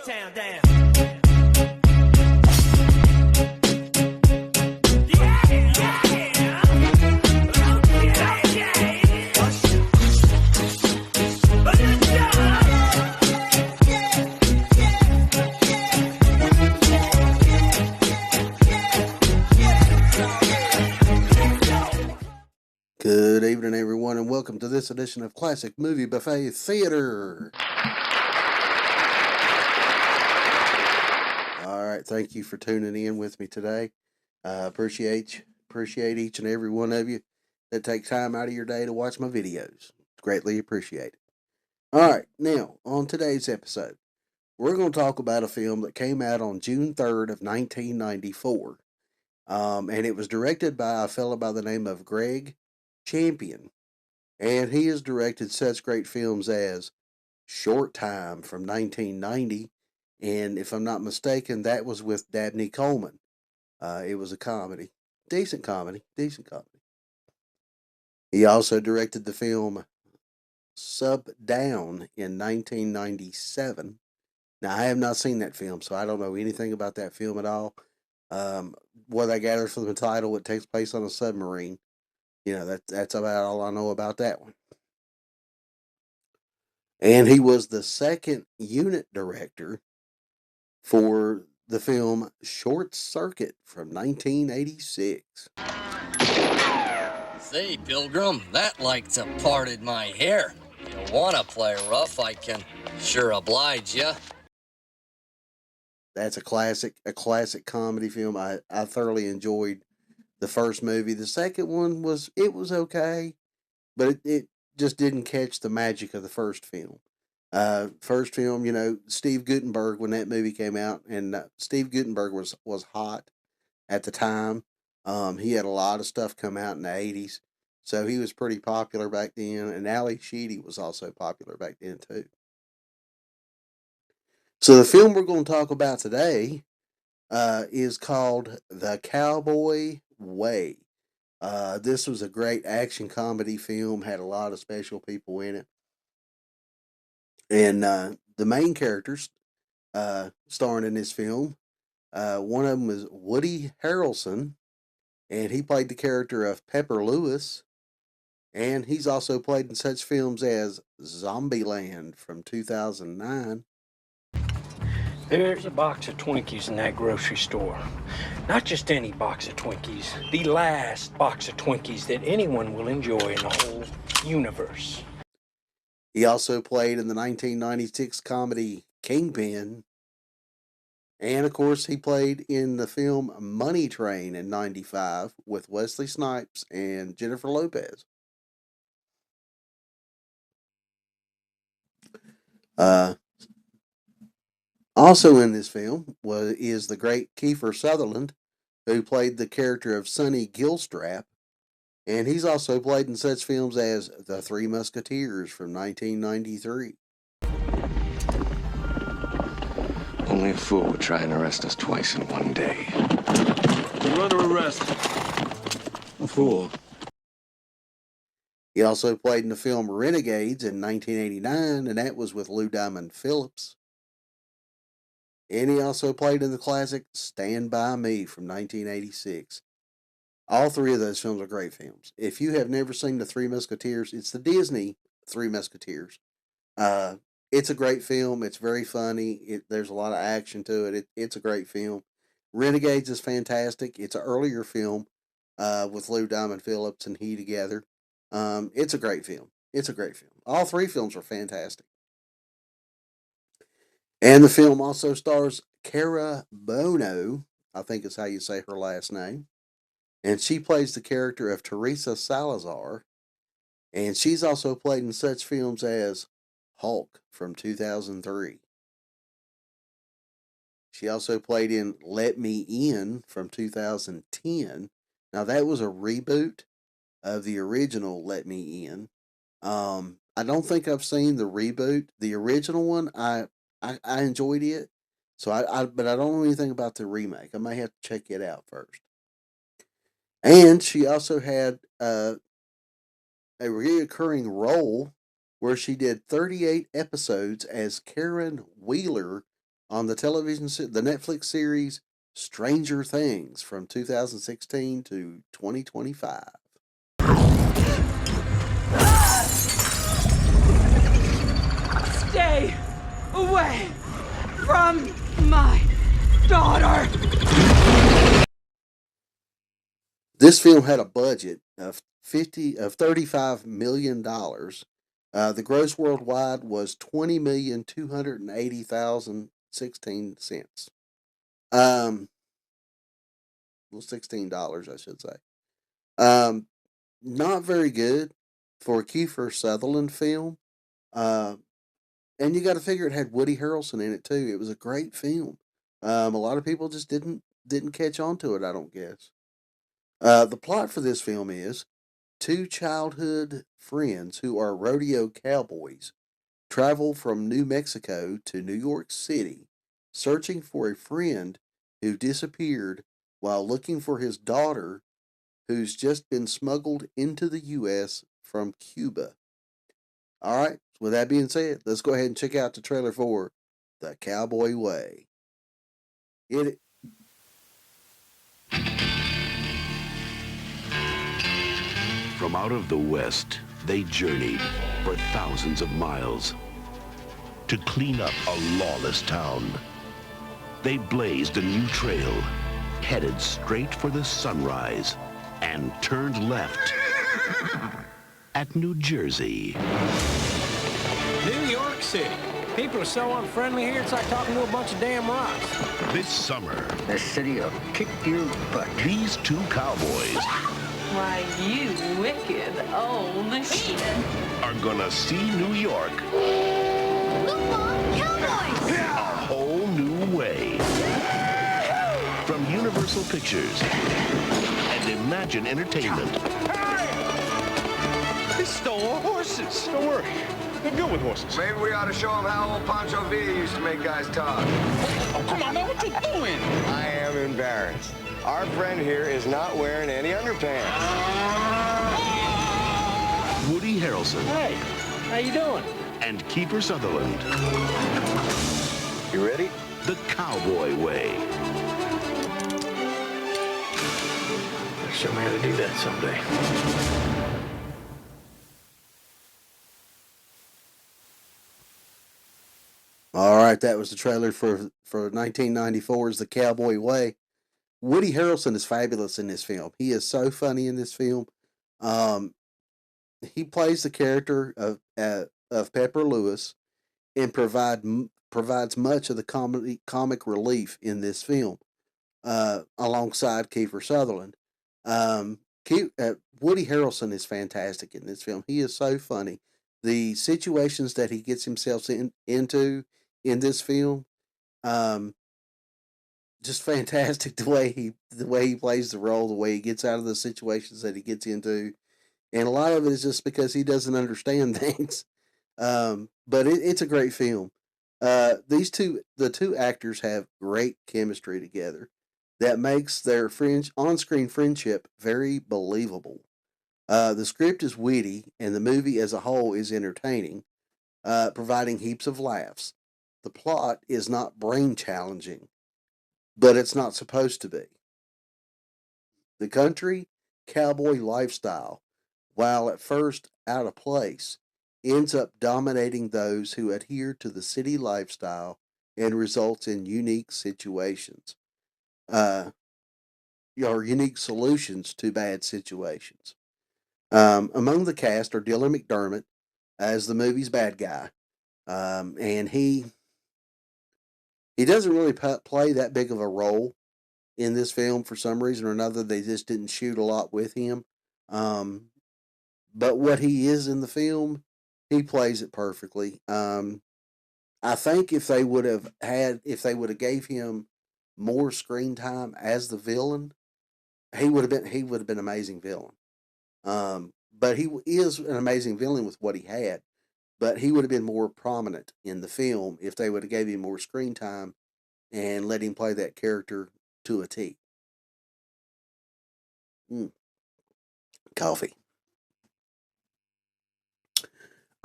Motown down. Good evening, everyone, and welcome to this edition of Classic Movie Buffet Theater. All right, thank you for tuning in with me today. Appreciate each and every one of you that take time out of your day to watch my videos. Greatly appreciate it. All right, now on today's episode, we're going to talk about a film that came out on June 3rd of 1994, and it was directed by a fellow by the name of Greg Champion. And he has directed such great films as Short Time from 1990. And if I'm not mistaken, that was with Dabney Coleman. It was a comedy. Decent comedy. He also directed the film Down in 1997. Now, I have not seen that film, so I don't know anything about that film at all. What I gather from the title, it takes place on a submarine. You know, that's about all I know about that one. And he was the second unit director for the film Short Circuit from 1986. Say, Pilgrim, that like to parted my hair. If you want to play rough, I can sure oblige ya. That's a classic comedy film. I thoroughly enjoyed the first movie. The second one was okay, but it just didn't catch the magic of the first film. First film, you know, Steve Guttenberg, when that movie came out, and Steve Guttenberg was hot at the time. He had a lot of stuff come out in the 80s, so he was pretty popular back then, and Ali Sheedy was also popular back then too. So the film we're going to talk about today is called The Cowboy Way. This was a great action comedy film, had a lot of special people in it. And the main characters starring in this film, one of them was Woody Harrelson, and he played the character of Pepper Lewis. And he's also played in such films as Zombieland from 2009. There's a box of Twinkies in that grocery store. Not just any box of Twinkies, the last box of Twinkies that anyone will enjoy in the whole universe. He also played in the 1996 comedy Kingpin. And, of course, he played in the film Money Train in 95 with Wesley Snipes and Jennifer Lopez. Also in this film is the great Kiefer Sutherland, who played the character of Sonny Gilstrap. And he's also played in such films as The Three Musketeers from 1993. Only a fool would try and arrest us twice in one day. You're under arrest. A fool. He also played in the film Renegades in 1989, and that was with Lou Diamond Phillips. And he also played in the classic Stand By Me from 1986. All three of those films are great films. If you have never seen The Three Musketeers, it's the Disney Three Musketeers. It's a great film. It's very funny. There's a lot of action to it. It's a great film. Renegades is fantastic. It's an earlier film with Lou Diamond Phillips and he together. It's a great film. All three films are fantastic. And the film also stars Cara Bono, I think is how you say her last name. And she plays the character of Teresa Salazar. And she's also played in such films as Hulk from 2003. She also played in Let Me In from 2010. Now, that was a reboot of the original Let Me In. I don't think I've seen the reboot. The original one, I enjoyed it. But I don't know anything about the remake. I may have to check it out first. And she also had a recurring role where she did 38 episodes as Karen Wheeler on the the Netflix series Stranger Things from 2016 to 2025. Stay away from my daughter! This film had a budget of $35 million. The gross worldwide was $20,280,016. Um, well, $16, I should say. Um, Not very good for a Kiefer Sutherland film. Uh, and you got to figure it had Woody Harrelson in it too. It was a great film. A lot of people just didn't catch on to it. I don't guess. The plot for this film is two childhood friends who are rodeo cowboys travel from New Mexico to New York City, searching for a friend who disappeared while looking for his daughter who's just been smuggled into the U.S. from Cuba. All right, with that being said, let's go ahead and check out the trailer for The Cowboy Way. It From out of the West, they journeyed for thousands of miles to clean up a lawless town. They blazed a new trail, headed straight for the sunrise, and turned left at New Jersey. New York City. People are so unfriendly here, it's like talking to a bunch of damn rocks. This summer, The city will kick your butt. these two cowboys Why, you wicked old heathen. are gonna see New York Look, Mom, cowboys! a whole new way. From Universal Pictures and Imagine Entertainment. They stole our horses. Don't worry. They're good with horses. Maybe we ought to show them how old Pancho Villa used to make guys talk. Oh, come on, man. What you doing? I am embarrassed. Our friend here is not wearing any underpants. Woody Harrelson Hey, how you doing? and Kiefer Sutherland. You ready? The Cowboy Way. Show me how to do that someday. All right, that was the trailer for 1994's The Cowboy Way. Woody Harrelson is fabulous in this film. He is so funny in this film. Um, he plays the character of Pepper Lewis and provides much of the comic relief in this film, alongside Kiefer Sutherland. Um, Woody Harrelson is fantastic in this film. He is so funny. The situations that he gets himself into in this film, um, just fantastic. The way he plays the role, the way he gets out of the situations that he gets into, and a lot of it is just because he doesn't understand things. But it's a great film. The two actors have great chemistry together that makes their on-screen friendship very believable. The script is witty, and the movie as a whole is entertaining, providing heaps of laughs. The plot is not brain challenging, but it's not supposed to be. The country cowboy lifestyle, while at first out of place, ends up dominating those who adhere to the city lifestyle and results in unique situations, uh, or unique solutions to bad situations. Among the cast are Dylan McDermott as the movie's bad guy, and he doesn't really play that big of a role in this film for some reason or another. They just didn't shoot a lot with him. Um, but what he is in the film, he plays it perfectly. I think if they would have gave him more screen time as the villain, he would have been an amazing villain. But he is an amazing villain with what he had. But he would have been more prominent in the film if they would have gave him more screen time and let him play that character to a T. Coffee.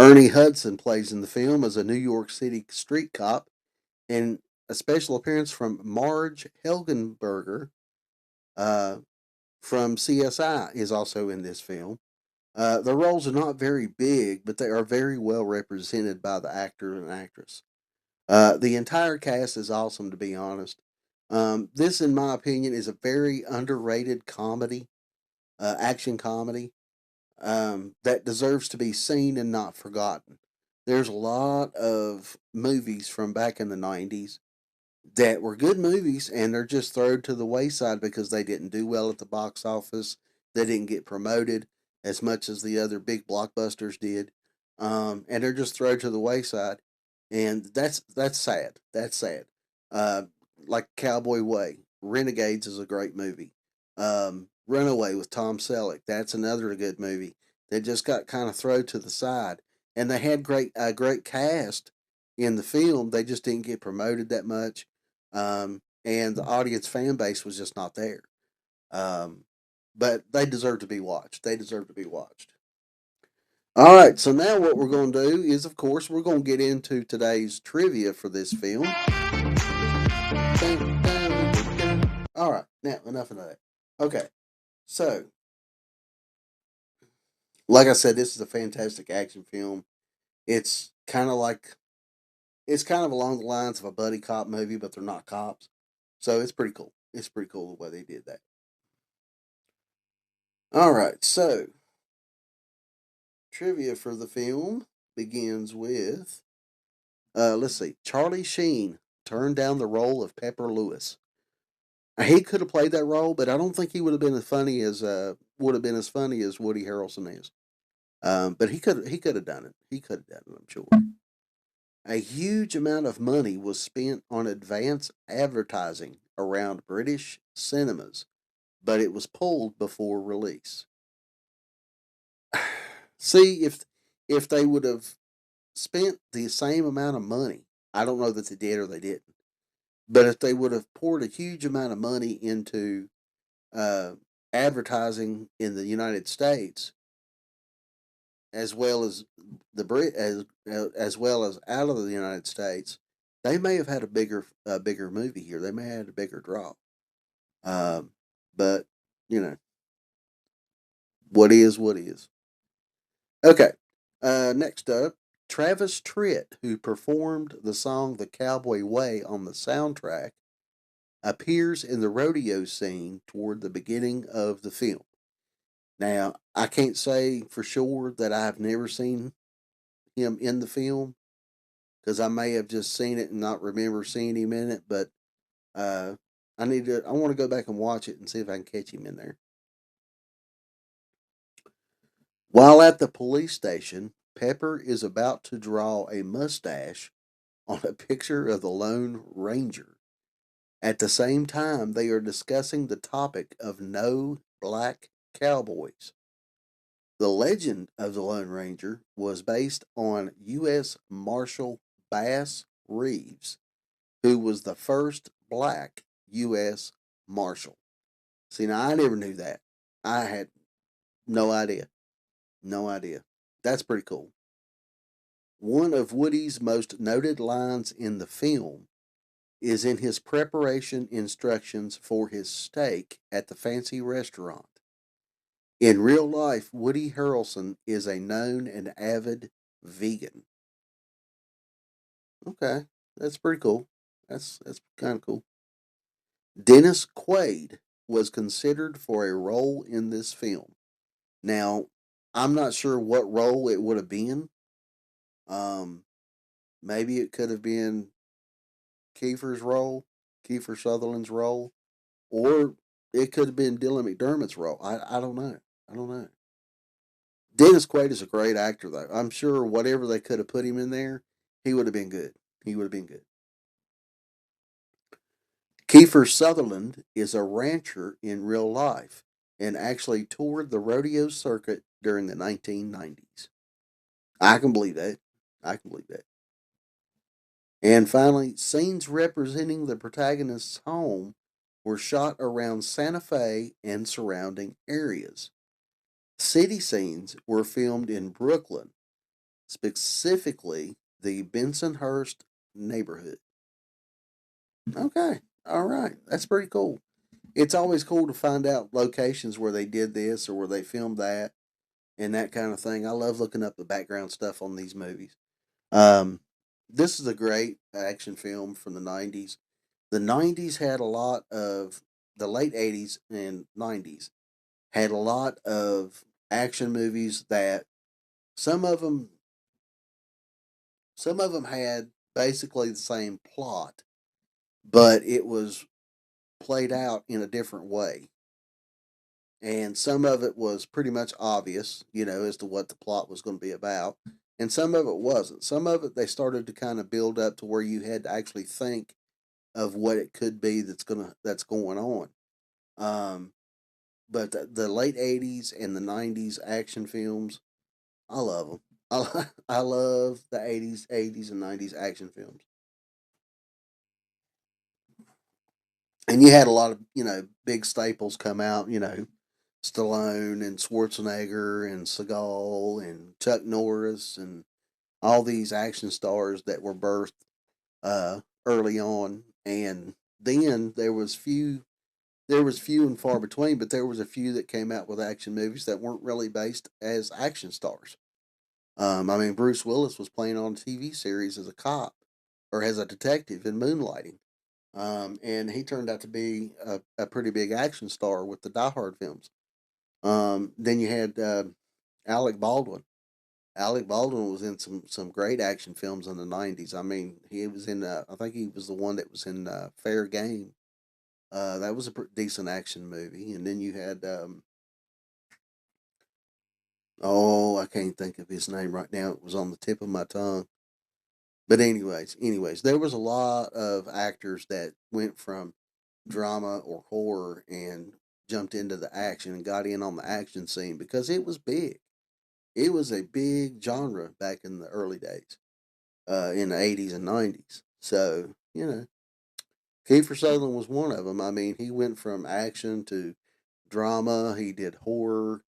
Ernie Hudson plays in the film as a New York City street cop, and a special appearance from Marge Helgenberger from CSI is also in this film. The roles are not very big, but they are very well represented by the actor and actress. The entire cast is awesome, to be honest. This, in my opinion, is a very underrated comedy, action comedy, that deserves to be seen and not forgotten. There's a lot of movies from back in the 90s that were good movies and they're just thrown to the wayside because they didn't do well at the box office. They didn't get promoted as much as the other big blockbusters did. And they're just thrown to the wayside. And that's sad. That's sad. Uh, like Cowboy Way. Renegades is a great movie. Runaway with Tom Selleck. That's another good movie. They just got kind of thrown to the side. And they had great cast in the film. They just didn't get promoted that much, and the audience fan base was just not there. Um, but they deserve to be watched. They deserve to be watched. All right, so now what we're going to do is, of course, we're going to get into today's trivia for this film. All right, now enough of that. Okay, so like I said, this is a fantastic action film. It's kind of like it's kind of along the lines of a buddy cop movie, but they're not cops. So it's pretty cool. It's pretty cool the way they did that. All right, so trivia for the film begins with let's see, Charlie Sheen turned down the role of Pepper Lewis. Now, he could have played that role, but I don't think he would have been as funny as Woody Harrelson is. But he could have done it. He could have done it, I'm sure. A huge amount of money was spent on advance advertising around British cinemas, but it was pulled before release. See, if they would have spent the same amount of money, I don't know that they did or they didn't, but if they would have poured a huge amount of money into uh, advertising in the United States, as well as the Brit as well as out of the United States, they may have had a bigger movie here. They may have had a bigger draw. Um, but you know what is what is. Okay. Next up, Travis Tritt, who performed the song "The Cowboy Way" on the soundtrack, appears in the rodeo scene toward the beginning of the film. Now, I can't say for sure that I've never seen him in the film because I may have just seen it and not remember seeing him in it, but uh, I want to go back and watch it and see if I can catch him in there. While at the police station, Pepper is about to draw a mustache on a picture of the Lone Ranger. At the same time, they are discussing the topic of no black cowboys. The legend of the Lone Ranger was based on U.S. Marshal Bass Reeves, who was the first black U.S. Marshal. See, now I never knew that. I had no idea. No idea. That's pretty cool. One of Woody's most noted lines in the film is in his preparation instructions for his steak at the fancy restaurant. In real life, Woody Harrelson is a known and avid vegan. Okay, that's pretty cool. That's kind of cool. Dennis Quaid was considered for a role in this film. Now, I'm not sure what role it would have been. Um, Maybe it could have been Kiefer's role, Kiefer Sutherland's role, or it could have been Dylan McDermott's role. I don't know. I don't know. Dennis Quaid is a great actor, though. I'm sure whatever they could have put him in there, he would have been good. He would have been good. Kiefer Sutherland is a rancher in real life and actually toured the rodeo circuit during the 1990s. I can believe that. I can believe that. And finally, scenes representing the protagonist's home were shot around Santa Fe and surrounding areas. City scenes were filmed in Brooklyn, specifically the Bensonhurst neighborhood. Okay. All right. That's pretty cool. It's always cool to find out locations where they did this or where they filmed that and that kind of thing. I love looking up the background stuff on these movies. Um, this is a great action film from the 90s. The 90s had a lot of, the late 80s and 90s had a lot of action movies that some of them some of them had basically the same plot, but it was played out in a different way. And some of it was pretty much obvious, as to what the plot was going to be about. And some of it wasn't. Some of it they started to kind of build up to where you had to actually think of what it could be that's going on. Um, but the late '80s and the '90s action films, I love them. I love the '80s and '90s action films. And you had a lot of big staples come out. Stallone and Schwarzenegger and Seagal and Chuck Norris and all these action stars that were birthed early on. And then there was few and far between, but there was a few that came out with action movies that weren't really based as action stars. I mean, Bruce Willis was playing on a TV series as a cop or as a detective in Moonlighting. And he turned out to be a pretty big action star with the Die Hard films. Then you had Alec Baldwin. Alec Baldwin was in some great action films in the '90s. I mean, he was in. I think he was the one that was in Fair Game. That was a decent action movie. And then you had. Oh, I can't think of his name right now. It was on the tip of my tongue. But anyways, there was a lot of actors that went from drama or horror and jumped into the action and got in on the action scene because it was big. It was a big genre back in the early days, in the '80s and '90s. So Kiefer Sutherland was one of them. I mean, he went from action to drama. He did horror,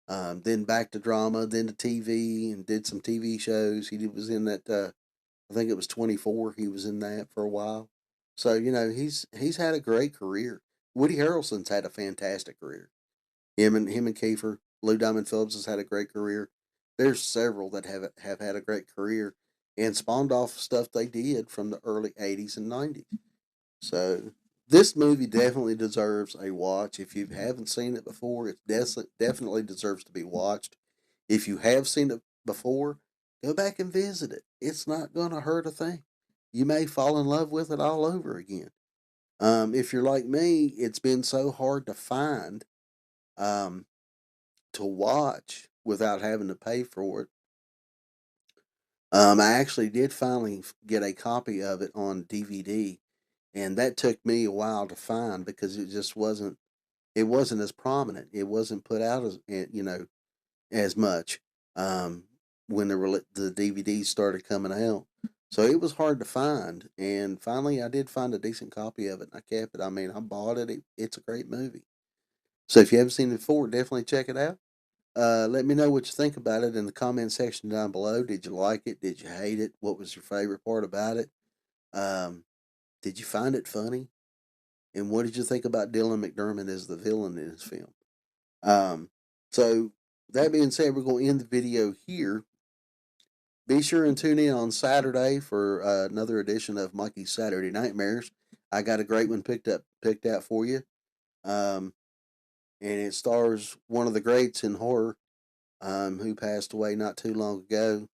then back to drama, then to TV, and did some TV shows. He was in that. I think it was 24. He was in that for a while. So he's had a great career. Woody Harrelson's had a fantastic career. Him and Kiefer. Lou Diamond Phillips has had a great career. There's several that have had a great career and spawned off stuff they did from the early '80s and '90s. So this movie definitely deserves a watch. If you haven't seen it before, it definitely deserves to be watched. If you have seen it before, go back and visit it. It's not going to hurt a thing. You may fall in love with it all over again. If you're like me, it's been so hard to find um, to watch without having to pay for it. I actually did finally get a copy of it on DVD, and that took me a while to find because it just wasn't. It wasn't as prominent. It wasn't put out as much when the DVDs started coming out. So it was hard to find, and finally I did find a decent copy of it. And I kept it. I mean, I bought it. It's a great movie. So if you haven't seen it before, definitely check it out. Let me know what you think about it in the comment section down below. Did you like it? Did you hate it? What was your favorite part about it? Um, did you find it funny? And what did you think about Dylan McDermott as the villain in his film? Um, so that being said, we're going to end the video here. Be sure and tune in on Saturday for another edition of Mikey's Saturday Nightmares. I got a great one picked out for you. Um, and it stars one of the greats in horror, who passed away not too long ago.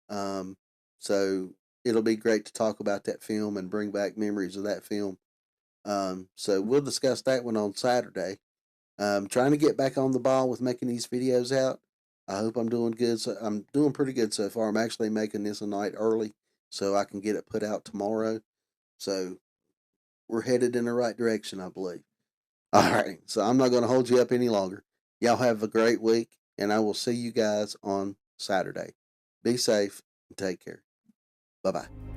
Um, so it'll be great to talk about that film and bring back memories of that film. So we'll discuss that one on Saturday. Trying to get back on the ball with making these videos out. I hope I'm doing good. So I'm doing pretty good so far. I'm actually making this a night early so I can get it put out tomorrow. So we're headed in the right direction, I believe. All right. So I'm not going to hold you up any longer. Y'all have a great week, and I will see you guys on Saturday. Be safe and take care. Bye bye.